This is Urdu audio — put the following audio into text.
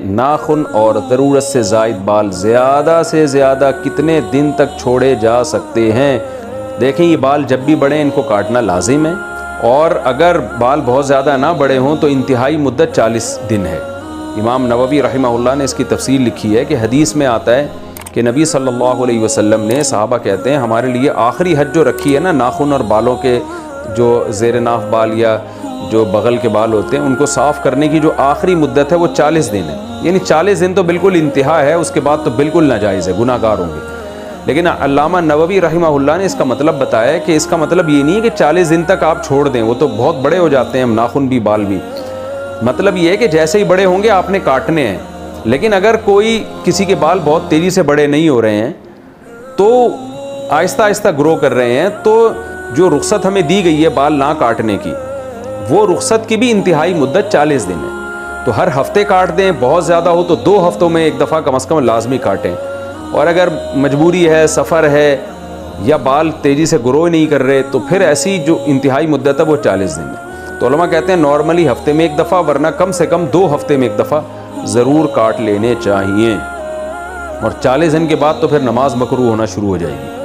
ناخن اور ضرورت سے زائد بال زیادہ سے زیادہ کتنے دن تک چھوڑے جا سکتے ہیں؟ دیکھیں یہ بال جب بھی بڑھیں ان کو کاٹنا لازم ہے، اور اگر بال بہت زیادہ نہ بڑے ہوں تو انتہائی مدت 40 دن ہے۔ امام نووی رحمہ اللہ نے اس کی تفصیل لکھی ہے کہ حدیث میں آتا ہے کہ نبی صلی اللہ علیہ وسلم نے، صحابہ کہتے ہیں ہمارے لیے آخری حد جو رکھی ہے نا، ناخن اور بالوں کے جو زیر ناف بال یا جو بغل کے بال ہوتے ہیں ان کو صاف کرنے کی جو آخری مدت ہے وہ 40 دن ہے، یعنی 40 دن تو بالکل انتہا ہے، اس کے بعد تو بالکل ناجائز ہے، گناہ گار ہوں گے۔ لیکن علامہ نووی رحمہ اللہ نے اس کا مطلب بتایا کہ اس کا مطلب یہ نہیں ہے کہ 40 دن تک آپ چھوڑ دیں، وہ تو بہت بڑے ہو جاتے ہیں ناخن بھی بال بھی۔ مطلب یہ ہے کہ جیسے ہی بڑے ہوں گے آپ نے کاٹنے ہیں، لیکن اگر کوئی کسی کے بال بہت تیزی سے بڑے نہیں ہو رہے ہیں تو آہستہ آہستہ گرو کر رہے ہیں، تو جو رخصت ہمیں دی گئی ہے بال نہ کاٹنے کی، وہ رخصت کی بھی انتہائی مدت 40 دن ہے۔ تو ہر ہفتے کاٹ دیں، بہت زیادہ ہو تو 2 ہفتوں میں ایک دفعہ کم از کم لازمی کاٹیں، اور اگر مجبوری ہے، سفر ہے یا بال تیزی سے گرو نہیں کر رہے تو پھر ایسی جو انتہائی مدت ہے وہ 40 دن ہے۔ تو علماء کہتے ہیں نارملی ہفتے میں ایک دفعہ، ورنہ کم سے کم 2 ہفتے میں ایک دفعہ ضرور کاٹ لینے چاہیے، اور 40 دن کے بعد تو پھر نماز مکروہ ہونا شروع ہو جائے گی۔